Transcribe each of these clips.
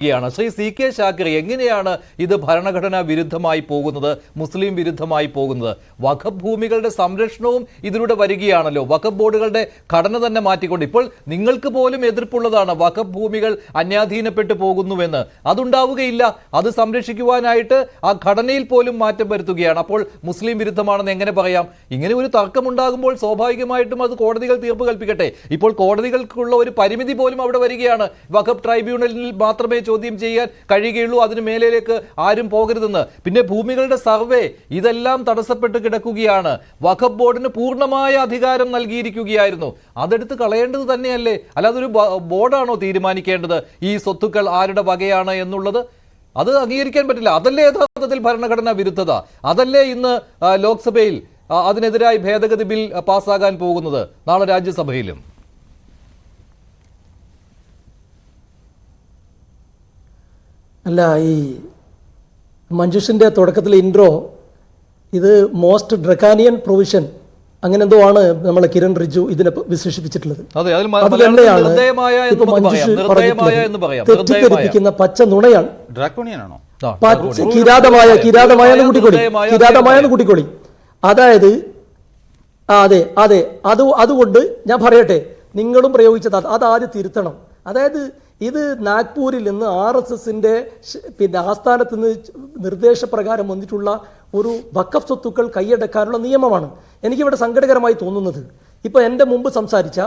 Shri C K Shakir, എങ്ങനെയാണ് ഇത് ഭരണഘടനാ വിരുദ്ധമായി പോകുന്നത്, മുസ്ലിം വിരുദ്ധമായി പോകുന്നത്? വഖഫ് ഭൂമികളുടെ സംരക്ഷണവും ഇതിലൂടെ വരികയാണല്ലോ. വഖഫ് ബോർഡുകളുടെ ഘടന തന്നെ മാറ്റിക്കൊണ്ട് ഇപ്പോൾ നിങ്ങൾക്ക് പോലും എതിർപ്പുള്ളതാണ് വഖഫ് ഭൂമികൾ അന്യാധീനപ്പെട്ടു പോകുന്നുവെന്ന്. അതുണ്ടാവുകയില്ല. അത് സംരക്ഷിക്കുവാനായിട്ട് ആ ഘടനയിൽ പോലും മാറ്റം വരുത്തുകയാണ്. അപ്പോൾ മുസ്ലിം വിരുദ്ധമാണെന്ന് എങ്ങനെ പറയാം? ഇങ്ങനെ ഒരു തർക്കമുണ്ടാകുമ്പോൾ സ്വാഭാവികമായിട്ടും അത് കോടതികൾ തീർപ്പ് കൽപ്പിക്കട്ടെ. ഇപ്പോൾ കോടതികൾക്കുള്ള ഒരു പരിമിതി പോലും അവിടെ വരികയാണ്. വഖഫ് ട്രൈബ്യൂണലിൽ മാത്രമേ ചോദ്യം ചെയ്യാൻ കഴിയുകയുള്ളൂ, അതിന് മേലേക്ക് ആരും പോകരുതെന്ന്. പിന്നെ ഭൂമികളുടെ സർവേ, ഇതെല്ലാം തടസ്സപ്പെട്ട് കിടക്കുകയാണ്. വഖഫ് ബോർഡിന് പൂർണ്ണമായ അധികാരം നൽകിയിരിക്കുകയായിരുന്നു. അതെടുത്ത് കളയേണ്ടത് തന്നെയല്ലേ? അല്ലാതെ ഒരു ബോർഡാണോ തീരുമാനിക്കേണ്ടത് ഈ സ്വത്തുക്കൾ ആരുടെ വകയാണ് എന്നുള്ളത്? അത് അംഗീകരിക്കാൻ പറ്റില്ല. അതല്ലേ യഥാർത്ഥത്തിൽ ഭരണഘടനാ വിരുദ്ധത? അതല്ലേ ഇന്ന് ലോക്സഭയിൽ അതിനെതിരായി ഭേദഗതി ബിൽ പാസ്സാകാൻ പോകുന്നത്, നാളെ രാജ്യസഭയിലും? അല്ല, ഈ മഞ്ജുഷിൻ്റെ തുടക്കത്തിലെ ഇൻട്രോ, ഇത് മോസ്റ്റ് ഡ്രക്കാനിയൻ പ്രൊവിഷൻ അങ്ങനെ എന്തോ ആണ് നമ്മളെ കിരൺ റിജു ഇതിനെ വിശേഷിപ്പിച്ചിട്ടുള്ളത്. അതിലെന്താണ് ഇപ്പൊ മഞ്ജുഷ് തെറ്റിദ്ധരിപ്പിക്കുന്ന പച്ച നുണയാണ്. കിരാതമായെന്ന് കൂട്ടിക്കൊളി. അതായത് അതെ അതെ അതുകൊണ്ട് ഞാൻ പറയട്ടെ, നിങ്ങളും പ്രയോഗിച്ചത് അത് ആദ്യം തിരുത്തണം. അതായത് ഇത് നാഗ്പൂരിൽ നിന്ന് RSSന്റെ ആസ്ഥാനത്ത് നിന്ന് നിർദ്ദേശപ്രകാരം വന്നിട്ടുള്ള ഒരു വഖഫ് സ്വത്തുക്കൾ കൈയടക്കാനുള്ള നിയമമാണ്. എനിക്കിവിടെ സങ്കടകരമായി തോന്നുന്നത്, ഇപ്പോൾ എൻ്റെ മുമ്പ് സംസാരിച്ച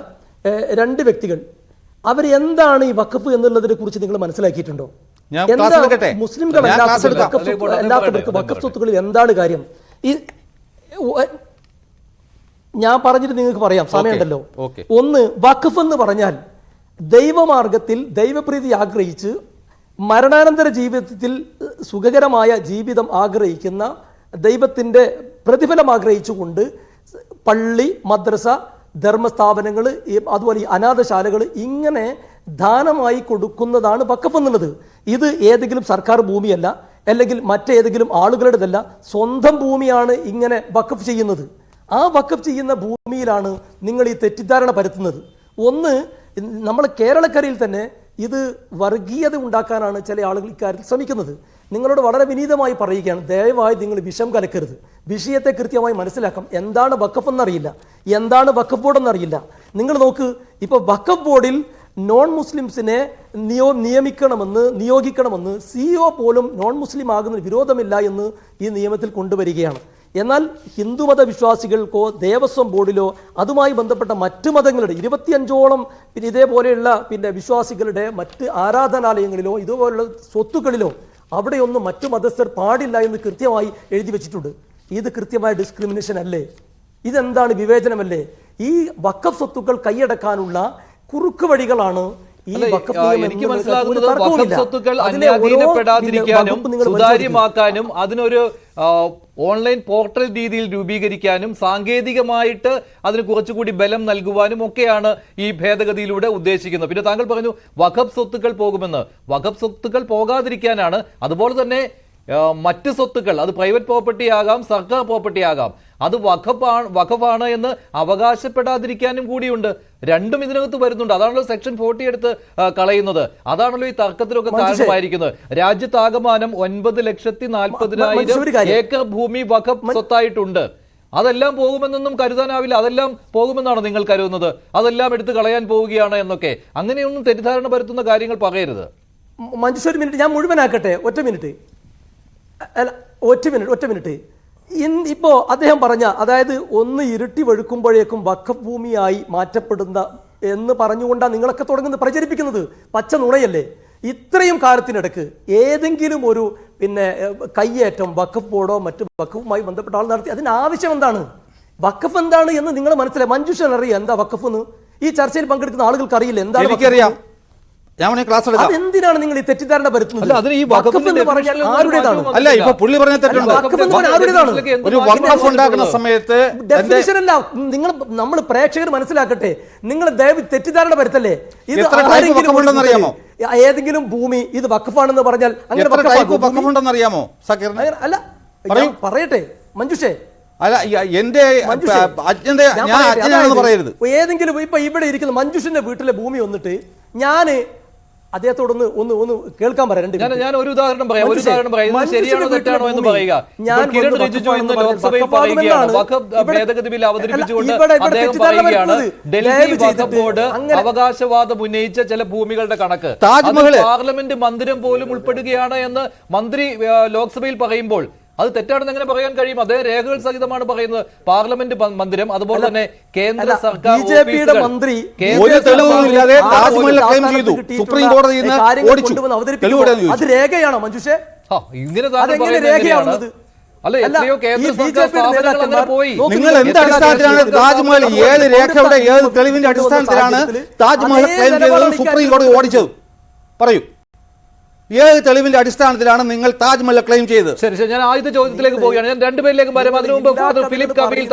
രണ്ട് വ്യക്തികൾ, അവർ എന്താണ് ഈ വഖഫ് എന്നുള്ളതിനെ കുറിച്ച് നിങ്ങൾ മനസ്സിലാക്കിയിട്ടുണ്ടോ? മുസ്ലിംകളല്ലാത്തവർക്ക് വഖഫ് സ്വത്തുക്കളിൽ എന്താണ് കാര്യം? ഈ ഞാൻ പറഞ്ഞിട്ട് നിങ്ങൾക്ക് പറയാം, സമയമുണ്ടല്ലോ. ഒന്ന്, വഖഫ് എന്ന് പറഞ്ഞാൽ ദൈവമാർഗത്തിൽ ദൈവപ്രീതി ആഗ്രഹിച്ച് മരണാനന്തര ജീവിതത്തിൽ സുഖകരമായ ജീവിതം ആഗ്രഹിക്കുന്ന, ദൈവത്തിൻ്റെ പ്രതിഫലം ആഗ്രഹിച്ചുകൊണ്ട് പള്ളി, മദ്രസ, ധർമ്മസ്ഥാപനങ്ങൾ, അതുപോലെ ഈ അനാഥശാലകൾ ഇങ്ങനെ ദാനമായി കൊടുക്കുന്നതാണ് വഖഫ് എന്നുള്ളത്. ഇത് ഏതെങ്കിലും സർക്കാർ ഭൂമിയല്ല, അല്ലെങ്കിൽ മറ്റേതെങ്കിലും ആളുകളുടേതല്ല, സ്വന്തം ഭൂമിയാണ് ഇങ്ങനെ വഖഫ് ചെയ്യുന്നത്. ആ വഖഫ് ചെയ്യുന്ന ഭൂമിയിലാണ് നിങ്ങൾ ഈ തെറ്റിദ്ധാരണ പരത്തുന്നത്. ഒന്ന്, നമ്മൾ കേരളക്കരയിൽ തന്നെ ഇത് വർഗീയത ഉണ്ടാക്കാനാണ് ചില ആളുകൾ ഇക്കാര്യത്തിൽ ശ്രമിക്കുന്നത്. നിങ്ങളോട് വളരെ വിനീതമായി പറയുകയാണ്, ദയവായി നിങ്ങൾ വിഷം കലക്കരുത്. വിഷയത്തെ കൃത്യമായി മനസ്സിലാക്കാം. എന്താണ് വഖഫ് എന്നറിയില്ല, എന്താണ് വഖഫ് ബോർഡ് എന്നറിയില്ല. നിങ്ങൾ നോക്ക്, ഇപ്പോൾ വഖഫ് ബോർഡിൽ നോൺ മുസ്ലിംസിനെ നിയോഗിക്കണമെന്ന് CEO പോലും നോൺ മുസ്ലിം ആകുന്നതിന് വിരോധമില്ല എന്ന് ഈ നിയമത്തിൽ കൊണ്ടുവരികയാണ്. എന്നാൽ ഹിന്ദുമത വിശ്വാസികൾക്കോ ദേവസ്വം ബോർഡിലോ അതുമായി ബന്ധപ്പെട്ട മറ്റു മതങ്ങളുടെ 25ഓളം ഇതേപോലെയുള്ള വിശ്വാസികളുടെ മറ്റ് ആരാധനാലയങ്ങളിലോ ഇതുപോലുള്ള സ്വത്തുക്കളിലോ അവിടെയൊന്നും മറ്റു മതസ്ഥർ പാടില്ല എന്ന് കൃത്യമായി എഴുതി വെച്ചിട്ടുണ്ട്. ഇത് കൃത്യമായ ഡിസ്ക്രിമിനേഷൻ അല്ലേ? ഇതെന്താണ്? വിവേചനമല്ലേ? ഈ വഖഫ് സ്വത്തുക്കൾ കൈയടക്കാനുള്ള കുറുക്ക് വഴികളാണ് എനിക്ക് മനസ്സിലാകുന്നത്. വഖഫ് സ്വത്തുക്കൾ അന്യാധീനപ്പെടാതിരിക്കാനും സുതാര്യമാക്കാനും അതിനൊരു ഓൺലൈൻ പോർട്ടൽ രീതിയിൽ രൂപീകരിക്കാനും സാങ്കേതികമായിട്ട് അതിന് കുറച്ചുകൂടി ബലം നൽകുവാനും ഒക്കെയാണ് ഈ ഭേദഗതിയിലൂടെ ഉദ്ദേശിക്കുന്നത്. പിന്നെ താങ്കൾ പറഞ്ഞു വഖഫ് സ്വത്തുക്കൾ പോകുമെന്ന്. വഖഫ് സ്വത്തുക്കൾ പോകാതിരിക്കാനാണ്. അതുപോലെ തന്നെ മറ്റ് സ്വത്തുക്കൾ, അത് പ്രൈവറ്റ് പ്രോപ്പർട്ടി ആകാം, സർക്കാർ പ്രോപ്പർട്ടി ആകാം, അത് വഖഫാണ് എന്ന് അവകാശപ്പെടാതിരിക്കാനും കൂടിയുണ്ട്. രണ്ടും ഇതിനകത്ത് വരുന്നുണ്ട്. അതാണല്ലോ സെക്ഷൻ 40 എടുത്ത് കളയുന്നത്. അതാണല്ലോ ഈ തർക്കത്തിലൊക്കെ കാരണമായിരിക്കുന്നത്. രാജ്യത്താകമാനം 9,40,000 ഏക്കർ ഭൂമി വഖഫ് സ്വത്തായിട്ടുണ്ട്. അതെല്ലാം പോകുമെന്നൊന്നും കരുതാനാവില്ല. അതെല്ലാം പോകുമെന്നാണ് നിങ്ങൾ കരുതുന്നത്? അതെല്ലാം എടുത്ത് കളയാൻ പോവുകയാണ് എന്നൊക്കെ, അങ്ങനെയൊന്നും തെറ്റിദ്ധാരണ പരത്തുന്ന കാര്യങ്ങൾ പറയരുത്. മഞ്ജുഷ, ഒരു മിനിറ്റ്, ഞാൻ മുഴുവനാക്കട്ടെ. ഒറ്റ മിനിറ്റ്. ഇപ്പോ അദ്ദേഹം പറഞ്ഞ, അതായത് ഒന്ന് ഇരുട്ടി വെളുക്കുമ്പോഴേക്കും വഖഫ് ഭൂമിയായി മാറ്റപ്പെടുന്ന എന്ന് പറഞ്ഞുകൊണ്ടാണ് നിങ്ങളൊക്കെ തുടങ്ങുന്നത്, പ്രചരിപ്പിക്കുന്നത്. പച്ച നുണയല്ലേ? ഇത്രയും കാലത്തിനിടക്ക് ഏതെങ്കിലും ഒരു കയ്യേറ്റം വഖഫ് ബോർഡോ മറ്റു വഖഫുമായി ബന്ധപ്പെട്ട ആൾ നടത്തി? അതിന് ആവശ്യം എന്താണ്? വഖഫ് എന്താണ് എന്ന് നിങ്ങൾ മനസ്സിലായി. മഞ്ജുഷൻ അറിയാം എന്താ വഖഫ് എന്ന്? ഈ ചർച്ചയിൽ പങ്കെടുക്കുന്ന ആളുകൾക്ക് അറിയില്ല എന്താണ്. എനിക്കറിയാം. എന്തിനാണ് നിങ്ങൾ ഈ തെറ്റിദ്ധാരണ വരുത്തുന്നത്? അല്ല, ഇപ്പൊ പുള്ളി പറഞ്ഞ തെറ്റുണ്ട്. ഒരു വഖഫ് ഉണ്ടാക്കുന്ന സമയത്ത് നിങ്ങൾ, നമ്മൾ പ്രേക്ഷകർ മനസ്സിലാക്കട്ടെ, നിങ്ങൾ ദയവ് തെറ്റിദ്ധാരണ വരുത്തല്ലേ. ഇത് അറിയാമോ? ഏതെങ്കിലും ഭൂമി ഇത് വഖഫാണെന്ന് പറഞ്ഞാൽ അങ്ങനെ അറിയാമോ? അല്ല, പറയട്ടെ മഞ്ജുഷേ. അല്ല, എന്റെ പറയരുത്. ഏതെങ്കിലും ഇപ്പൊ ഇവിടെ ഇരിക്കുന്ന മഞ്ജുഷിന്റെ വീട്ടിലെ ഭൂമി വന്നിട്ട് ഞാൻ അദ്ദേഹത്തോടൊന്ന് ഒന്ന് കേൾക്കാൻ പറയാം. ഞാൻ ഒരു ഉദാഹരണം പറയാം. ഇത് ശരിയാണോ തെറ്റാണോ എന്ന് പറയുക. കിരൺ റിജിജു ഇന്ന് ലോക്സഭയിൽ പറയുകയാണ് വഖഫ് ഭേദഗതി ബിൽ അവതരിപ്പിച്ചുകൊണ്ട് അദ്ദേഹം പറയുകയാണ് ഡൽഹി വഖഫ് ബോർഡ് അവകാശവാദം ഉന്നയിച്ച ചില ഭൂമികളുടെ കണക്ക് പാർലമെന്റ് മന്ദിരം പോലും ഉൾപ്പെടുകയാണ് എന്ന് മന്ത്രി ലോക്സഭയിൽ പറയുമ്പോൾ അത് തെറ്റാണെന്ന് എങ്ങനെ പറയാൻ കഴിയും? അതേ രേഖകൾ സഹിതമാണ് പറയുന്നത്. പാർലമെന്റ് മന്ദിരം, അതുപോലെ തന്നെ കേന്ദ്ര സർക്കാർ മന്ത്രി സുപ്രീം കോടതിയിൽ അത് രേഖയാണോ മഞ്ജുഷേ? ഇങ്ങനെ അല്ല, എത്രയോ കേന്ദ്ര സർക്കാർ സ്ഥാപനങ്ങൾ അങ്ങനെ പോയി. നിങ്ങൾ എന്ത് അടിസ്ഥാനത്തിലാണ് താജ്മഹൽ, ഏത് രേഖയുടെ ഏത് തെളിവിന്റെ അടിസ്ഥാനത്തിലാണ് താജ്മഹൽ ക്ലെയിം ചെയ്തത് സുപ്രീം കോടതി ഓടിച്ചത്? പറയൂ, ഏത് തെളിവിന്റെ അടിസ്ഥാനത്തിലാണ് നിങ്ങൾ താജ്മഹൽ ക്ലെയിം ചെയ്തത്? ശരി, ഞാൻ ആദ്യത്തെ ചോദ്യത്തിലേക്ക് പോവുകയാണ്. ഞാൻ രണ്ടുപേരിലേക്ക് വരാം. അതിനു മുമ്പ് ഫിലിപ്പ് കബീൽ